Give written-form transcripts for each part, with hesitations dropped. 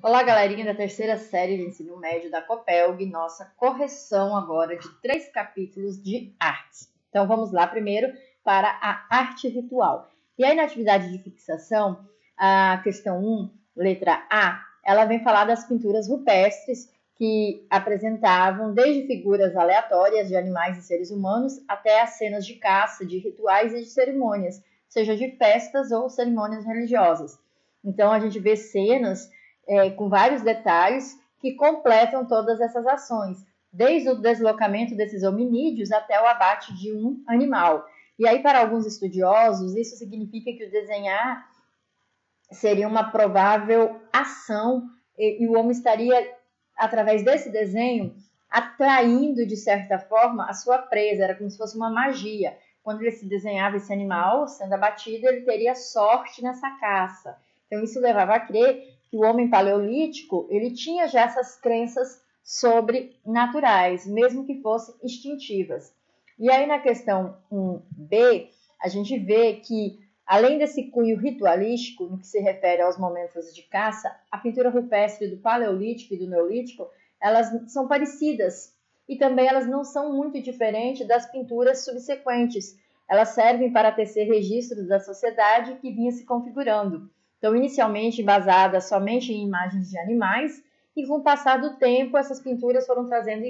Olá, galerinha da terceira série de ensino médio da Copelg, nossa correção agora de 3 capítulos de artes. Então, vamos lá primeiro para a arte ritual. E aí, na atividade de fixação, a questão 1, letra A, ela vem falar das pinturas rupestres que apresentavam desde figuras aleatórias de animais e seres humanos até as cenas de caça, de rituais e de cerimônias, seja de festas ou cerimônias religiosas. Então, a gente vê cenas com vários detalhes que completam todas essas ações, desde o deslocamento desses hominídeos até o abate de um animal. E aí, para alguns estudiosos, isso significa que o desenhar seria uma provável ação e o homem estaria, através desse desenho, atraindo, de certa forma, a sua presa. Era como se fosse uma magia. Quando ele se desenhava esse animal sendo abatido, ele teria sorte nessa caça. Então, isso levava a crer que o homem paleolítico ele tinha já essas crenças sobrenaturais, mesmo que fossem instintivas. E aí, na questão 1b, a gente vê que, além desse cunho ritualístico, no que se refere aos momentos de caça, a pintura rupestre do paleolítico e do neolítico, elas são parecidas. E também elas não são muito diferentes das pinturas subsequentes. Elas servem para tecer registros da sociedade que vinha se configurando. Então, inicialmente baseadas somente em imagens de animais, e com o passar do tempo, essas pinturas foram trazendo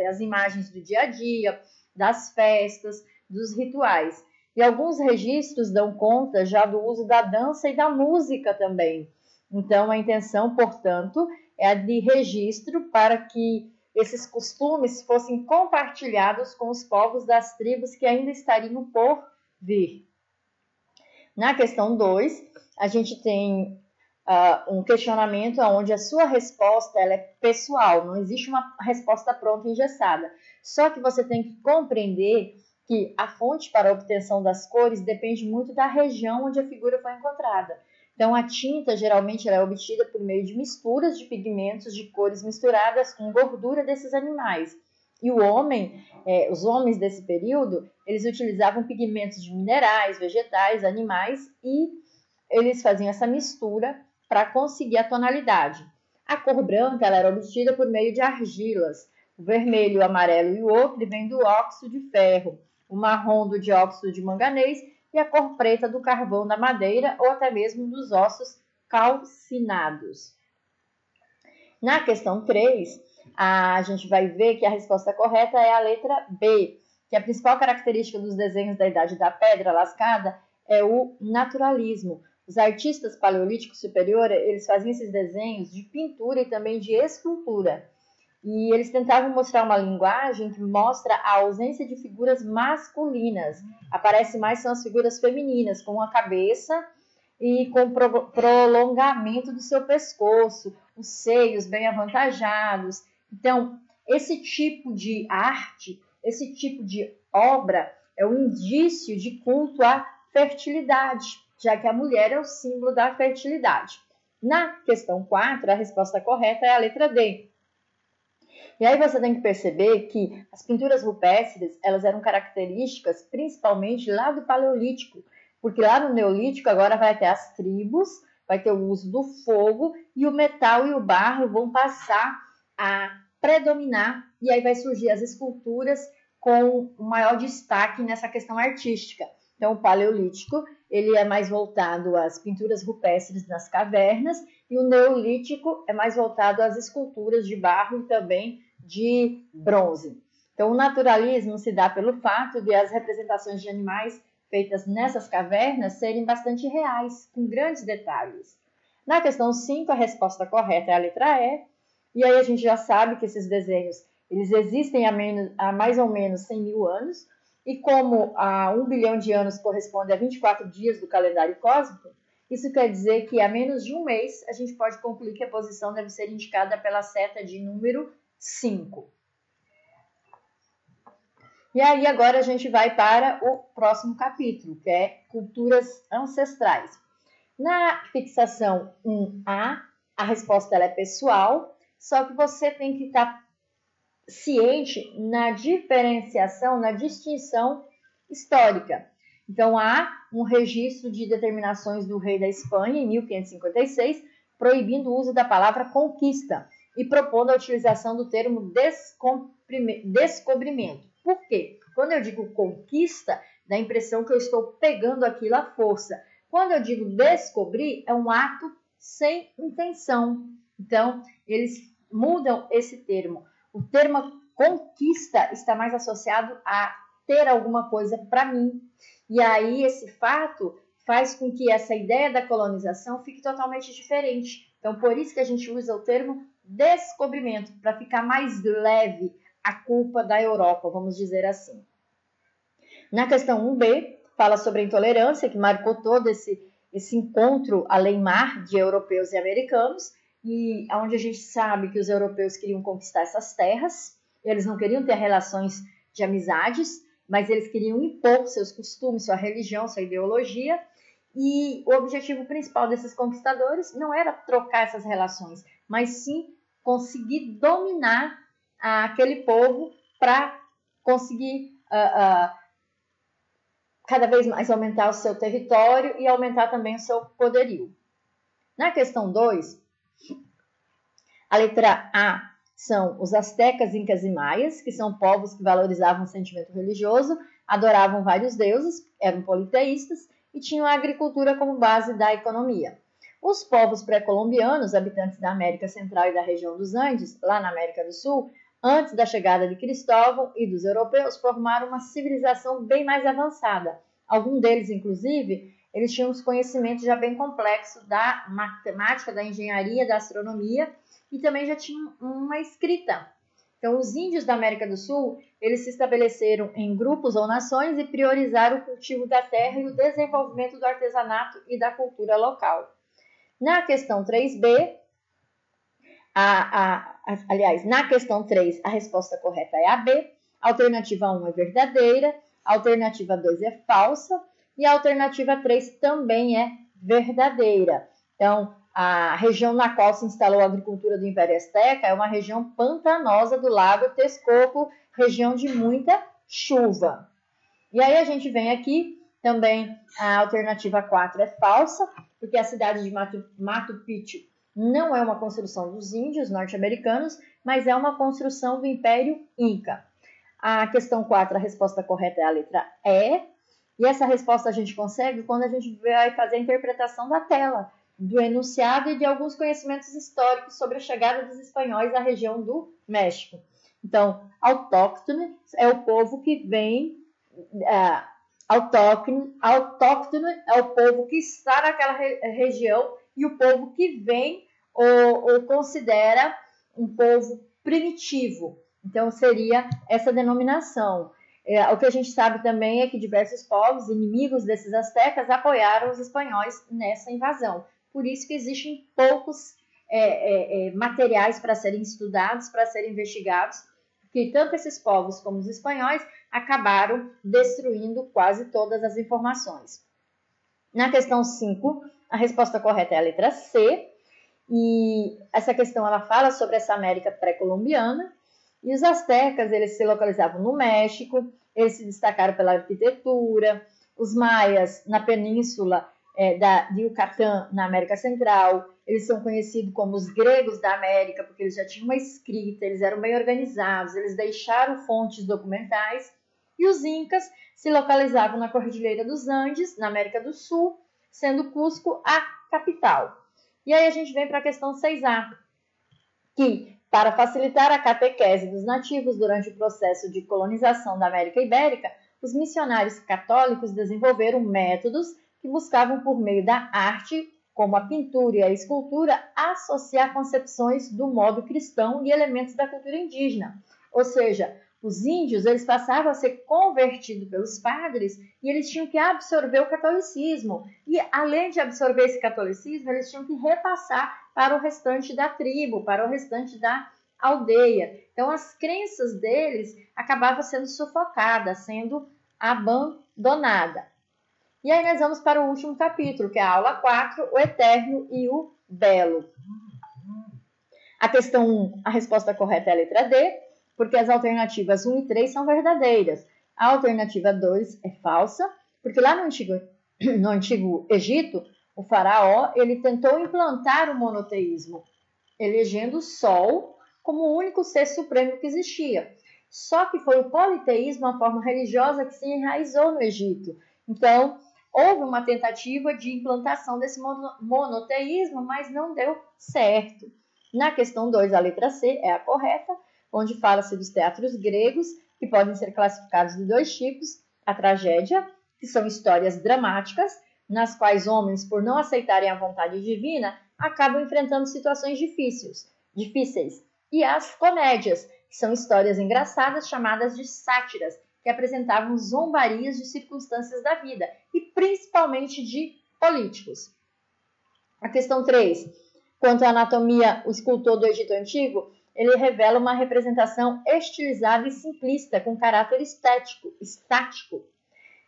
as imagens do dia a dia, das festas, dos rituais. E alguns registros dão conta já do uso da dança e da música também. Então, a intenção, portanto, é a de registro para que esses costumes fossem compartilhados com os povos das tribos que ainda estariam por vir. Na questão 2, a gente tem um questionamento onde a sua resposta ela é pessoal, não existe uma resposta pronta engessada. Só que você tem que compreender que a fonte para a obtenção das cores depende muito da região onde a figura foi encontrada. Então, a tinta, geralmente, ela é obtida por meio de misturas de pigmentos de cores misturadas com gordura desses animais. E os homens desse período, eles utilizavam pigmentos de minerais, vegetais, animais e eles faziam essa mistura para conseguir a tonalidade. A cor branca ela era obtida por meio de argilas. O vermelho, o amarelo e o ocre vem do óxido de ferro, o marrom do dióxido de manganês e a cor preta do carvão da madeira ou até mesmo dos ossos calcinados. Na questão 3, a gente vai ver que a resposta correta é a letra B, que a principal característica dos desenhos da Idade da Pedra Lascada é o naturalismo. Os artistas paleolíticos superiores, eles faziam esses desenhos de pintura e também de escultura. E eles tentavam mostrar uma linguagem que mostra a ausência de figuras masculinas. Aparece mais são as figuras femininas, com a cabeça e com prolongamento do seu pescoço, os seios bem avantajados. Então, esse tipo de arte, esse tipo de obra é um indício de culto à fertilidade, já que a mulher é o símbolo da fertilidade. Na questão 4, a resposta correta é a letra D. E aí você tem que perceber que as pinturas rupestres, elas eram características principalmente lá do Paleolítico, porque lá no Neolítico agora vai ter as tribos, vai ter o uso do fogo e o metal e o barro vão passar a predominar e aí vai surgir as esculturas com o maior destaque nessa questão artística. Então, o Paleolítico ele é mais voltado às pinturas rupestres nas cavernas e o Neolítico é mais voltado às esculturas de barro e também de bronze. Então, o naturalismo se dá pelo fato de as representações de animais feitas nessas cavernas serem bastante reais, com grandes detalhes. Na questão 5, a resposta correta é a letra E, e aí a gente já sabe que esses desenhos eles existem há mais ou menos 100 mil anos, e como a 1 bilhão de anos corresponde a 24 dias do calendário cósmico, isso quer dizer que a menos de um mês a gente pode concluir que a posição deve ser indicada pela seta de número 5. E aí agora a gente vai para o próximo capítulo, que é culturas ancestrais. Na fixação 1A, a resposta ela é pessoal, só que você tem que estar ciente na diferenciação, na distinção histórica. Então, há um registro de determinações do rei da Espanha, em 1556, proibindo o uso da palavra conquista e propondo a utilização do termo descobrimento. Por quê? Quando eu digo conquista, dá a impressão que eu estou pegando aquilo à força. Quando eu digo descobrir, é um ato sem intenção. Então, eles mudam esse termo. O termo conquista está mais associado a ter alguma coisa para mim. E aí, esse fato faz com que essa ideia da colonização fique totalmente diferente. Então, por isso que a gente usa o termo descobrimento, para ficar mais leve a culpa da Europa, vamos dizer assim. Na questão 1b, fala sobre a intolerância, que marcou todo esse encontro além-mar de europeus e americanos, e onde a gente sabe que os europeus queriam conquistar essas terras, eles não queriam ter relações de amizades, mas eles queriam impor seus costumes, sua religião, sua ideologia, e o objetivo principal desses conquistadores não era trocar essas relações, mas sim conseguir dominar aquele povo para conseguir cada vez mais aumentar o seu território e aumentar também o seu poderio. Na questão 2, a letra A são os astecas, incas e maias, que são povos que valorizavam o sentimento religioso, adoravam vários deuses, eram politeístas e tinham a agricultura como base da economia. Os povos pré-colombianos, habitantes da América Central e da região dos Andes, lá na América do Sul, antes da chegada de Cristóvão e dos europeus, formaram uma civilização bem mais avançada. Alguns deles, inclusive, eles tinham os conhecimentos já bem complexos da matemática, da engenharia, da astronomia e também já tinham uma escrita. Então, os índios da América do Sul, eles se estabeleceram em grupos ou nações e priorizaram o cultivo da terra e o desenvolvimento do artesanato e da cultura local. Na questão 3b, aliás, na questão 3, a resposta correta é a B, a alternativa 1 é verdadeira, a alternativa 2 é falsa e a alternativa 3 também é verdadeira. Então, a região na qual se instalou a agricultura do Império Azteca é uma região pantanosa do Lago Texcoco, região de muita chuva. E aí a gente vem aqui, também a alternativa 4 é falsa, porque a cidade de Machu Picchu não é uma construção dos índios norte-americanos, mas é uma construção do Império Inca. A questão 4, a resposta correta é a letra E, e essa resposta a gente consegue quando a gente vai fazer a interpretação da tela, do enunciado e de alguns conhecimentos históricos sobre a chegada dos espanhóis à região do México. Então, autóctone é o povo que vem, autóctone é o povo que está naquela região e o povo que vem ou considera um povo primitivo. Então, seria essa denominação. O que a gente sabe também é que diversos povos, inimigos desses astecas, apoiaram os espanhóis nessa invasão. Por isso que existem poucos materiais para serem estudados, para serem investigados, porque tanto esses povos como os espanhóis acabaram destruindo quase todas as informações. Na questão 5, a resposta correta é a letra C, e essa questão ela fala sobre essa América pré-colombiana, e os astecas eles se localizavam no México, eles se destacaram pela arquitetura, os maias na península de Yucatán, na América Central, eles são conhecidos como os gregos da América, porque eles já tinham uma escrita, eles eram bem organizados, eles deixaram fontes documentais, e os incas se localizavam na Cordilheira dos Andes, na América do Sul, sendo Cusco a capital. E aí a gente vem para a questão 6A, que, para facilitar a catequese dos nativos durante o processo de colonização da América Ibérica, os missionários católicos desenvolveram métodos que buscavam, por meio da arte, como a pintura e a escultura, associar concepções do modo cristão e elementos da cultura indígena. Ou seja, os índios eles passavam a ser convertidos pelos padres e eles tinham que absorver o catolicismo. E, além de absorver esse catolicismo, eles tinham que repassar para o restante da tribo, para o restante da aldeia. Então, as crenças deles acabavam sendo sufocadas, sendo abandonadas. E aí nós vamos para o último capítulo, que é a aula 4, o eterno e o belo. A questão 1, a resposta correta é a letra D, porque as alternativas 1 e 3 são verdadeiras. A alternativa 2 é falsa, porque lá no antigo Egito, O faraó, ele tentou implantar o monoteísmo, elegendo o Sol como o único ser supremo que existia. Só que foi o politeísmo, a forma religiosa que se enraizou no Egito. Então, houve uma tentativa de implantação desse monoteísmo, mas não deu certo. Na questão 2, a letra C é a correta, onde fala-se dos teatros gregos, que podem ser classificados de 2 tipos: a tragédia, que são histórias dramáticas, nas quais homens, por não aceitarem a vontade divina, acabam enfrentando situações difíceis, e as comédias, que são histórias engraçadas chamadas de sátiras, que apresentavam zombarias de circunstâncias da vida, e principalmente de políticos. A questão 3. Quanto à anatomia, o escultor do Egito Antigo, ele revela uma representação estilizada e simplista, com caráter estático.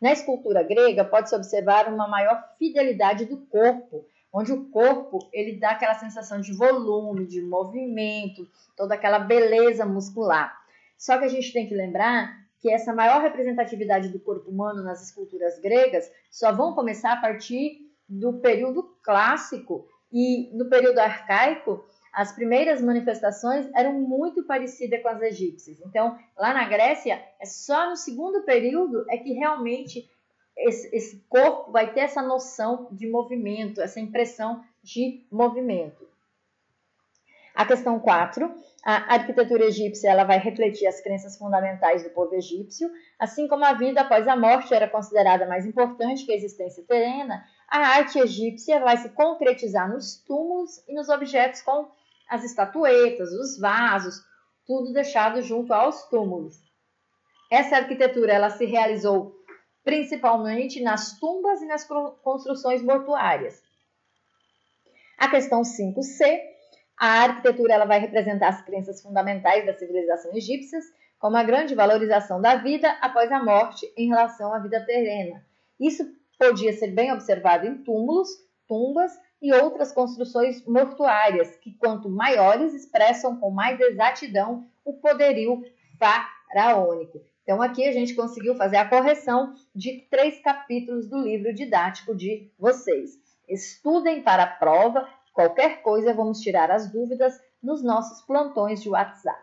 Na escultura grega, pode-se observar uma maior fidelidade do corpo, onde o corpo ele dá aquela sensação de volume, de movimento, toda aquela beleza muscular. Só que a gente tem que lembrar que essa maior representatividade do corpo humano nas esculturas gregas só vão começar a partir do período clássico, e no período arcaico as primeiras manifestações eram muito parecidas com as egípcias. Então, lá na Grécia, é só no segundo período é que realmente esse corpo vai ter essa noção de movimento, essa impressão de movimento. A questão 4, a arquitetura egípcia ela vai refletir as crenças fundamentais do povo egípcio, assim como a vida após a morte era considerada mais importante que a existência terrena, a arte egípcia vai se concretizar nos túmulos e nos objetos com as estatuetas, os vasos, tudo deixado junto aos túmulos. Essa arquitetura ela se realizou principalmente nas tumbas e nas construções mortuárias. A questão 5C, a arquitetura ela vai representar as crenças fundamentais da civilização egípcia, como a grande valorização da vida após a morte em relação à vida terrena. Isso podia ser bem observado em túmulos, tumbas e outras construções mortuárias, que quanto maiores expressam com mais exatidão o poderio faraônico. Então aqui a gente conseguiu fazer a correção de 3 capítulos do livro didático de vocês. Estudem para a prova, qualquer coisa vamos tirar as dúvidas nos nossos plantões de WhatsApp.